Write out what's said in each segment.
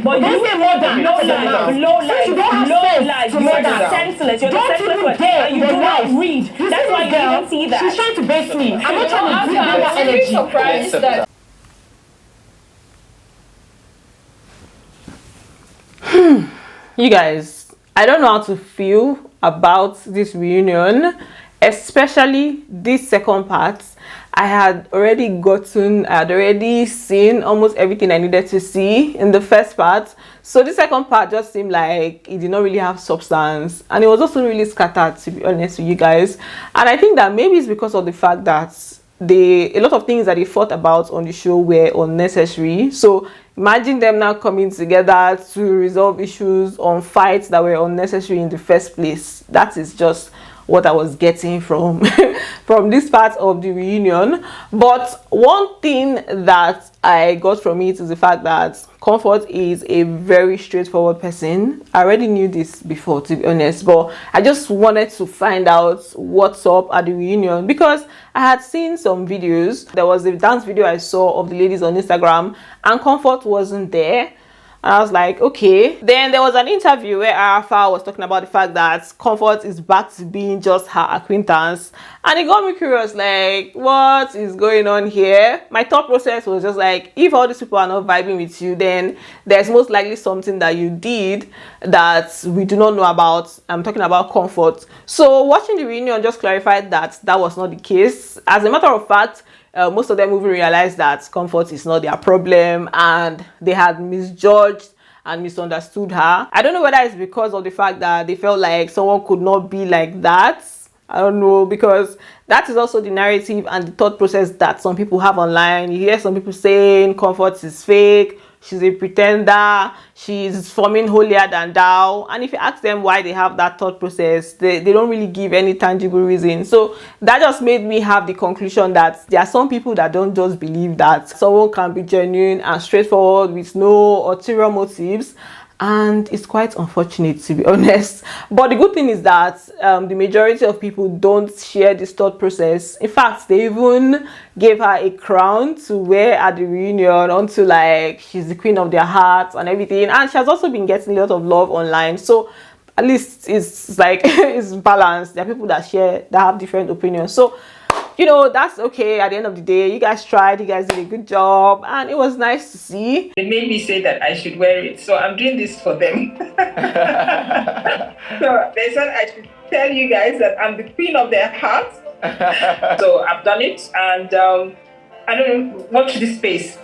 But don't say more than. Low life. You're senseless. You're the senseless one. And you do not read. That's why you didn't see that. She's trying to base me. I'm not trying to bring that energy. I'm surprised that. You guys, I don't know how to feel about this reunion, especially this second part. I had already seen almost everything I needed to see in the first part. So the second part just seemed like it did not really have substance, and it was also really scattered, to be honest with you guys. And I think that maybe it's because of the fact that a lot of things that they thought about on the show were unnecessary. So imagine them now coming together to resolve issues on fights that were unnecessary in the first place. That is just what I was getting from from this part of the reunion. But one thing that I got from it is the fact that Comfort is a very straightforward person. I already knew this before, to be honest, but I just wanted to find out what's up at the reunion, because I had seen some videos. There was a dance video I saw of the ladies on Instagram and Comfort wasn't there. And I was like, okay. Then there was an interview where Arafa was talking about the fact that Comfort is back to being just her acquaintance. And it got me curious, like, what is going on here? My thought process was just like, if all these people are not vibing with you, then there's most likely something that you did that we do not know about. I'm talking about Comfort. So watching the reunion just clarified that that was not the case. As a matter of fact, most of them even realized that Comfort is not their problem, and they had misjudged and misunderstood her. I don't know whether it's because of the fact that they felt like someone could not be like that. I don't know, because that is also the narrative and the thought process that some people have online. You hear some people saying Comfort is fake, she's a pretender, she's forming holier than thou. And if you ask them why they have that thought process, they don't really give any tangible reason. So that just made me have the conclusion that there are some people that don't just believe that someone can be genuine and straightforward with no ulterior motives. And it's quite unfortunate, to be honest. But the good thing is that the majority of people don't share this thought process. In fact, they even gave her a crown to wear at the reunion, until like she's the queen of their hearts and everything. And she has also been getting a lot of love online. So at least it's like it's balanced. There are people that have different opinions. So, you know, that's okay. At the end of the day, you guys tried, you guys did a good job, and it was nice to see. They made me say that I should wear it, so I'm doing this for them. So they said I should tell you guys that I'm the queen of their hearts. So I've done it, and I don't know, watch this space.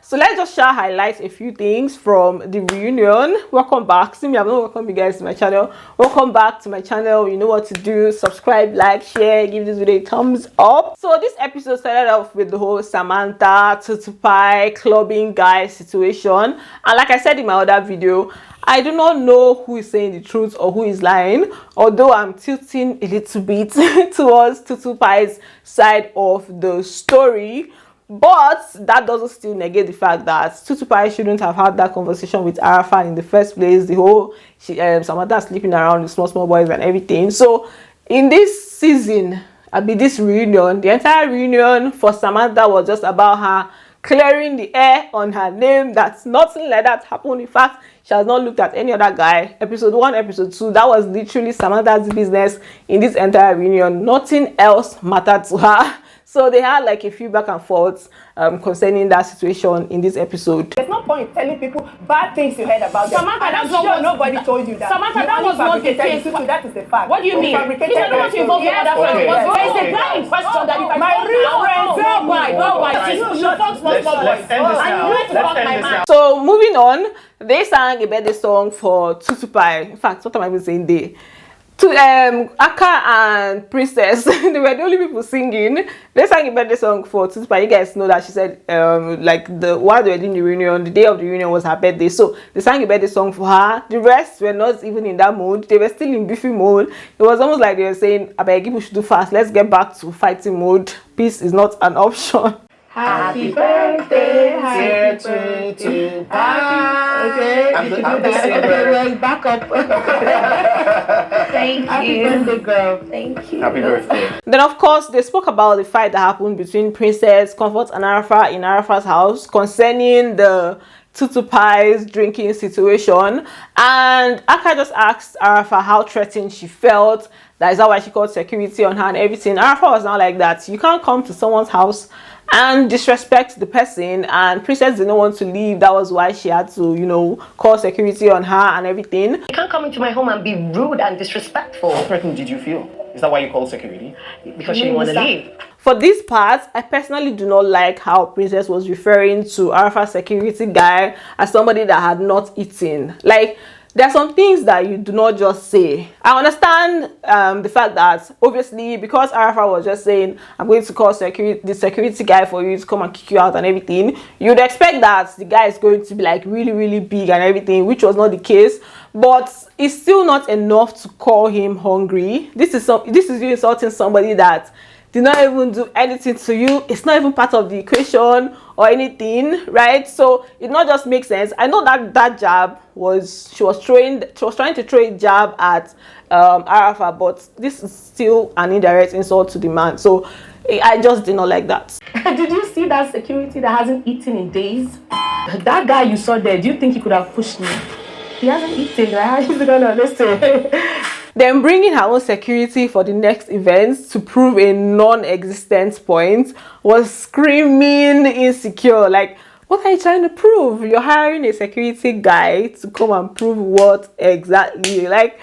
So let's just share highlight a few things from the reunion. Welcome back. See me, I've not welcomed you guys to my channel. Welcome back to my channel. You know what to do. Subscribe, like, share, give this video a thumbs up. So this episode started off with the whole Samantha Tutupai clubbing guy situation. And like I said in my other video, I do not know who is saying the truth or who is lying, although I'm tilting a little bit towards Tutupai's side of the story. But that doesn't still negate the fact that Tutupai shouldn't have had that conversation with Arafa in the first place. The whole Samantha sleeping around with small boys and everything. So in this season, this reunion, the entire reunion for Samantha was just about her clearing the air on her name. That's nothing like that happened. In fact, she has not looked at any other guy. Episode 1, episode 2, that was literally Samantha's business in this entire reunion. Nothing else mattered to her. So they had like a few back and forths concerning that situation in this episode. There's no point telling people bad things you heard about them. Samantha, that's not what nobody told you that. Samantha, that was not the case. That is the fact. What do you mean? You said not to involve your other friends. It's a blind question that you can. My real friends. So moving on, they sang a birthday song for Tutupai. In fact, what am I even saying there? To Aka and Princess, they were the only people singing. They sang a birthday song for Tutupai. You guys know that she said while they were doing the reunion, the day of the reunion was her birthday. So they sang a birthday song for her. The rest were not even in that mode. They were still in beefy mode. It was almost like they were saying, I beg you should do fast. Let's get back to fighting mode. Peace is not an option. Happy birthday, happy birthday. Okay. I'm the singer. Well, back up. Thank you. Happy birthday, girl. Thank you. Happy birthday. Then of course they spoke about the fight that happened between Princess, Comfort and Arafa in Arafa's house concerning the Tutu Pie's drinking situation, and Aka just asked Arafa how threatened she felt. That is why she called security on her and everything. Arafa was now like that. You can't come to someone's house and disrespect the person, and Princess didn't want to leave. That was why she had to, you know, call security on her and everything. You can't come into my home and be rude and disrespectful. How threatened did you feel? Is that why you called security? Because she didn't want to leave. For this part, I personally do not like how Princess was referring to Arafa's security guy as somebody that had not eaten. Like, there are some things that you do not just say. I understand the fact that obviously because Arafa was just saying, I'm going to call the security guy for you to come and kick you out and everything, you'd expect that the guy is going to be like really, really big and everything, which was not the case. But it's still not enough to call him hungry. This is you insulting somebody that did not even do anything to you. It's not even part of the equation or anything, right? So it not just makes sense. I know that jab was she was trying to throw a jab at Arafa, but this is still an indirect insult to the man. So I just did not like that. Did you see that security that hasn't eaten in days? That guy you saw there, do you think he could have pushed me? He hasn't eaten, right? He's gonna listen. Then bringing her own security for the next events to prove a non-existent point was screaming insecure. Like, what are you trying to prove? You're hiring a security guy to come and prove what exactly? Like,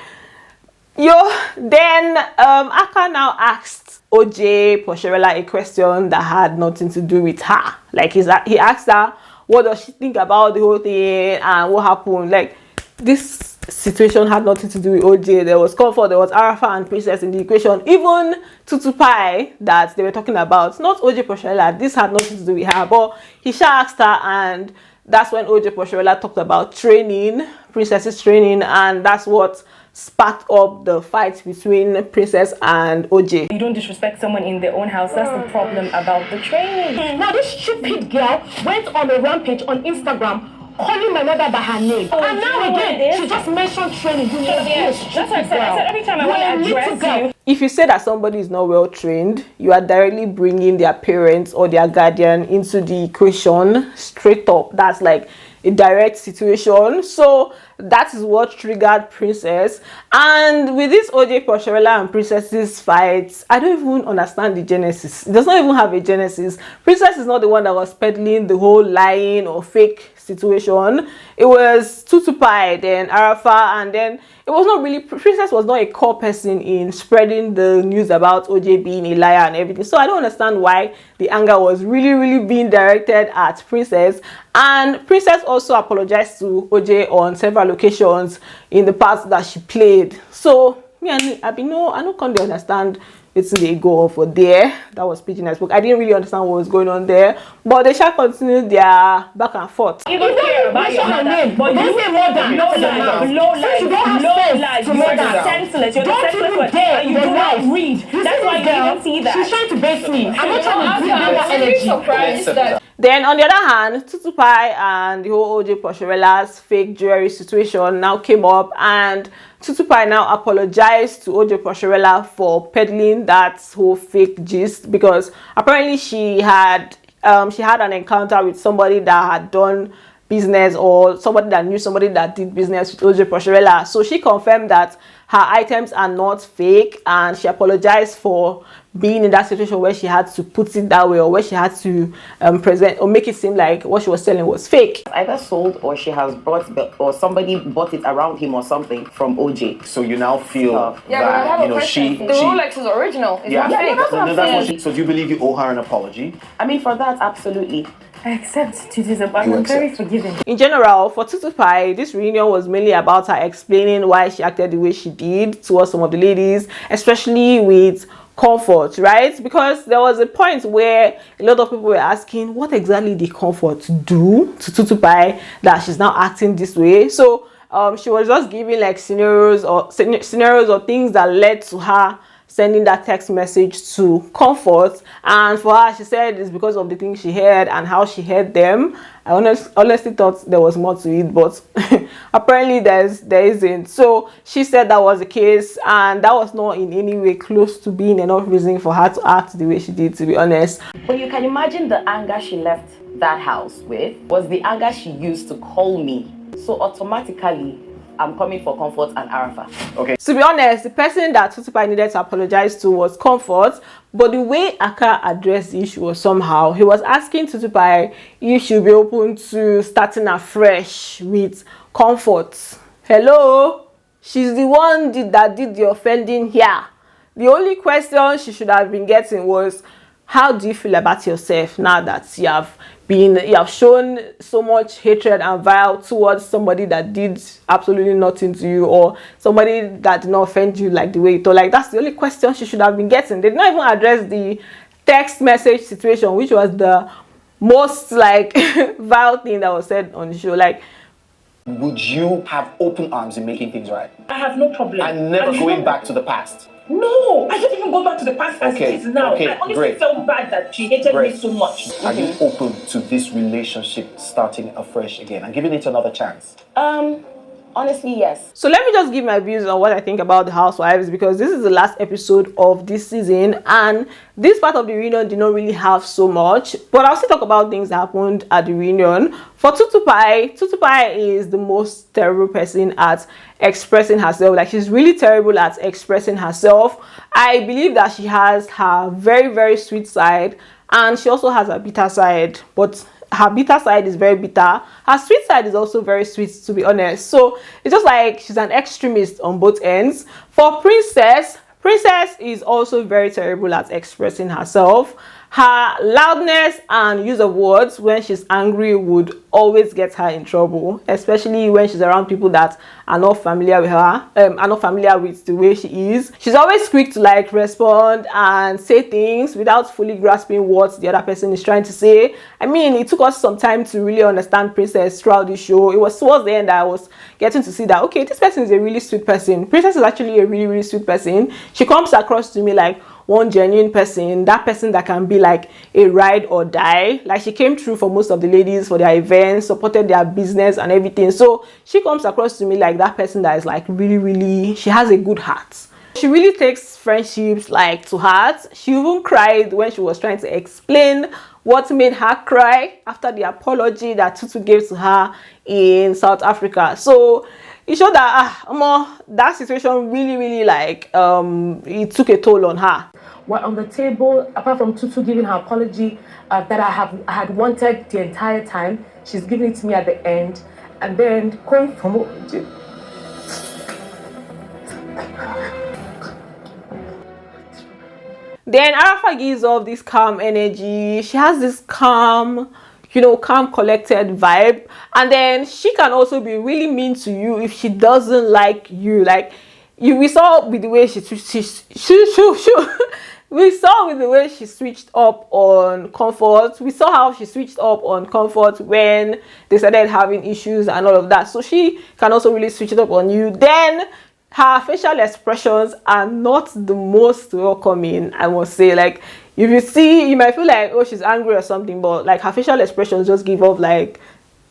then Aka now asked OJ Posherella a question that had nothing to do with her. Like, he asked her, what does she think about the whole thing and what happened? Like, this situation had nothing to do with OJ. There was Comfort, there was Arafa and Princess in the equation. Even Tutu Pie that they were talking about, not OJ Posherella, this had nothing to do with her. But he asked her, and that's when OJ Posherella talked about training, Princess's training, and that's what sparked up the fight between Princess and OJ. You don't disrespect someone in their own house. That's the problem about the training. Now this stupid girl went on a rampage on Instagram calling my mother by her name. And now again, she just mentioned training. That's what I said. I said every time I want to address you. If you say that somebody is not well trained, you are directly bringing their parents or their guardian into the equation straight up. That's like a direct situation. So that is what triggered Princess. And with this OJ Posherella and Princess's fight, I don't even understand the genesis. It does not even have a genesis. Princess is not the one that was peddling the whole lying or fake situation. It was Tutu Pie, then Arafa, and then it was not really, Princess was not a core person in spreading the news about OJ being a liar and everything. So I don't understand why the anger was really being directed at Princess. And Princess also apologized to OJ on several occasions in the parts that she played. So me I can't understand it's they go for there. That was pidgin I spoke. I didn't really understand what was going on there, but they shall continue their back and forth. You don't care about your mother, but you say mother. Low life. You're senseless. You're the senseless one. And you do not read. That's why you didn't see that. She's trying to bait me. I'm not trying to give her I'm energy. surprised that Then on the other hand, Tutu Pie and the whole OJ Posherella's fake jewelry situation now came up, and Tutu Pie now apologized to OJ Posherella for peddling that whole fake gist, because apparently she had an encounter with somebody that had done business, or somebody that knew somebody that did business with OJ Posherella. So she confirmed that her items are not fake, and she apologized for being in that situation where she had to put it that way, or where she had to present or make it seem like what she was selling was fake. Either sold, or she has bought, or somebody bought it around him or something from OJ. so you now feel Yeah, but I have that a question. The Rolex is original. It's not fake. that's what so do you believe you owe her an apology? I mean, for that, absolutely. I accept it is I'm very forgiving. In general, for Tutu Pie, this reunion was mainly about her explaining why she acted the way she did towards some of the ladies, especially with Comfort, right? Because there was a point where a lot of people were asking what exactly did Comfort do to Tutu Pie that she's now acting this way. So she was just giving like scenarios or things that led to her sending that text message to Comfort, and for her, she said it's because of the things she heard and how she heard them. I honestly thought there was more to it, but apparently there isn't. So she said that was the case, and that was not in any way close to being enough reason for her to act the way she did, to be honest. But you can imagine the anger she left that house with was the anger she used to call me. So automatically, I'm coming for Comfort and Arafa. Okay. To be honest, the person that Tutupai needed to apologize to was Comfort, but the way Aka addressed the issue was somehow. He was asking Tutupai if she'll be open to starting afresh with Comfort. Hello? She's the one that did the offending here. The only question she should have been getting was, how do you feel about yourself now that you have shown so much hatred and vile towards somebody that did absolutely nothing to you, or somebody that did not offend you like the way you thought? Like, that's the only question she should have been getting. They did not even address the text message situation, which was the most like vile thing that was said on the show. Like, Would you have open arms in making things right? I have no problem. And never going back to the past? No, I don't even go back to the past as Okay, it is now. okay, I honestly great. felt bad that she hated Great. me so much. Are you open to this relationship starting afresh again and giving it another chance? Honestly, yes. so let me just give my views on what I think about the Housewives, because this is the last episode of this season and this part of the reunion did not really have so much, but I'll still talk about things that happened at the reunion. For Tutupai is the most terrible person at expressing herself. Like, she's really terrible at expressing herself. I believe that she has her very, very sweet side and she also has a bitter side, but her bitter side is very bitter. Her sweet side is also very sweet, to be honest. So it's just like she's an extremist on both ends. For Princess is also very terrible at expressing herself. Her loudness and use of words when she's angry would always get her in trouble, especially when she's around people that are not familiar with her, are not familiar with the way she is. She's always quick to like respond and say things without fully grasping what the other person is trying to say. I mean, it took us some time to really understand Princess throughout the show. It was towards the end that I was getting to see that, okay, this person is a really sweet person. Princess is actually a really, really sweet person. She comes across to me like one genuine person, that person that can be like a ride or die. Like, she came through for most of the ladies for their events, supported their business and everything. So she comes across to me like that person that is like really, really, she has a good heart. She really takes friendships like to heart. She even cried when she was trying to explain what made her cry after the apology that Tutu gave to her in South Africa. So it showed that that situation really, really like it took a toll on her. We're on the table, apart from Tutu giving her apology that I had wanted the entire time. She's giving it to me at the end, and then going from then Arafa gives off this calm energy. She has this calm, calm, collected vibe. And then she can also be really mean to you if she doesn't like you. Like, we saw with the way we saw with the way she switched up on Comfort. We saw how she switched up on Comfort when they started having issues and all of that. So she can also really switch it up on you. Then her facial expressions are not the most welcoming, I must say. Like, if you see, you might feel like, oh, she's angry or something, but like her facial expressions just give off like,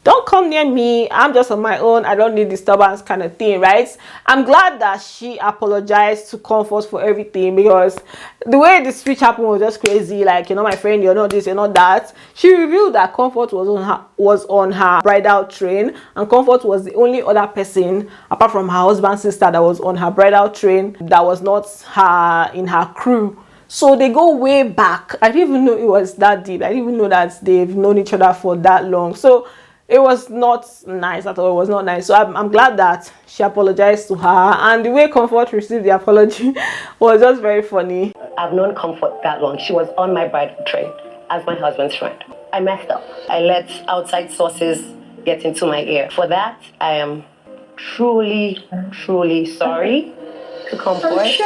don't come near me, I'm just on my own, I don't need disturbance kind of thing, right? I'm glad that she apologized to Comfort for everything, because the way the switch happened was just crazy. Like, my friend, you're not this, you're not that. She revealed that Comfort was on her bridal train, and Comfort was the only other person apart from her husband's sister that was on her bridal train that was not in her crew. So they go way back. I didn't even know it was that deep. I didn't even know that they've known each other for that long. So it was not nice at all. It was not nice. So I'm glad that she apologized to her, and the way Comfort received the apology was just very funny. I've known Comfort that long. She was on my bridal train as my husband's friend. I messed up. I let outside sources get into my ear. For that, I am truly, truly sorry to Comfort.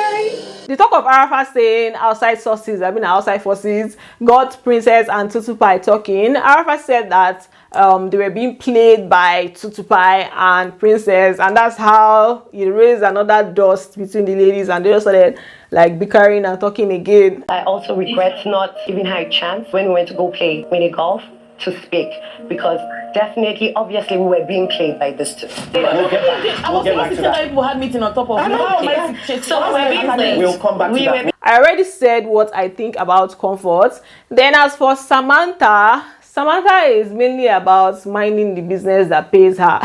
The talk of Arafa saying outside forces got Princess and Tutupai talking. Arafa said that they were being played by Tutupai and Princess, and that's how it raised another dust between the ladies, and they just started like bickering and talking again. I also regret not giving her a chance when we went to go play mini golf to speak, because definitely, obviously, we were being played by this too. We'll get back to that. People had meeting on top of me. So we're being played. We'll come back to that. I already said what I think about Comfort. Then as for Samantha Samantha is mainly about minding the business that pays her.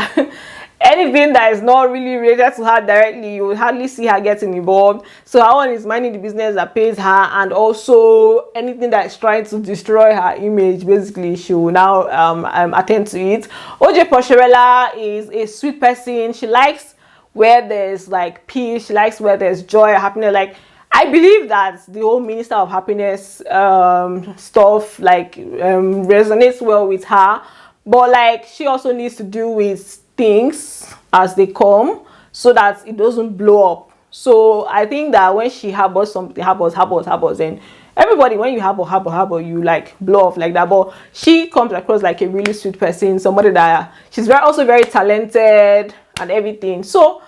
Anything that is not really related to her directly, you will hardly see her getting involved. So her one is minding the business that pays her, and also anything that is trying to destroy her image, basically she will now attend to it. OJ Posherella is a sweet person. She likes where there's like peace, she likes where there's joy, happiness. Like, I believe that the whole Minister of Happiness stuff like resonates well with her, but like she also needs to deal with things as they come so that it doesn't blow up. So I think that when she harbors something, harbors, and everybody, when you harbor, you like blow off like that. But she comes across like a really sweet person, somebody that she's also very talented and everything. So,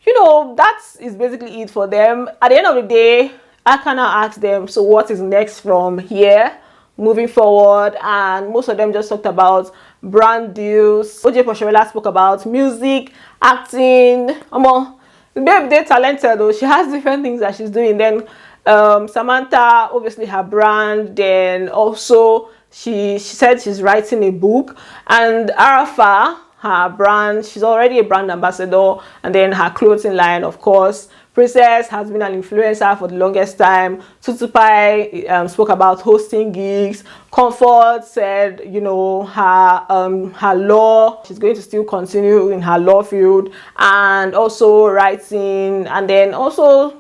you know, that is basically it for them. At the end of the day, I kind of asked them, so what is next from here moving forward? And most of them just talked about brand deals. OJ Posherella spoke about music, acting. Babe, they're talented though. She has different things that she's doing. Then Samantha, obviously her brand. Then also she said she's writing a book. And Arafa, her brand, she's already a brand ambassador. And then her clothing line, of course. Princess has been an influencer for the longest time. Tutupai spoke about hosting gigs. Comfort said, you know, her law, she's going to still continue in her law field, and also writing. And then also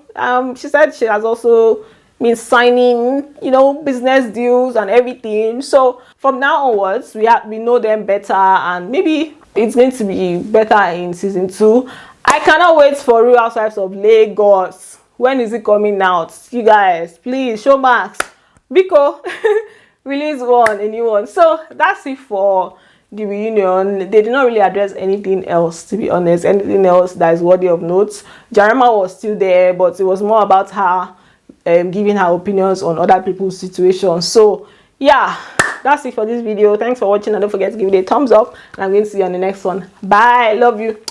she said she has also been signing, you know, business deals and everything. So from now onwards, we know them better, and maybe it's going to be better in season 2. I cannot wait for Real Housewives of Lagos. When is it coming out? You guys, please, Showmax, Biko, release a new one. So that's it for the reunion. They did not really address anything else, to be honest. Anything else that is worthy of note. Jarima was still there, but it was more about her giving her opinions on other people's situations. So yeah, that's it for this video. Thanks for watching, and don't forget to give it a thumbs up, and I'm going to see you on the next one. Bye, love you.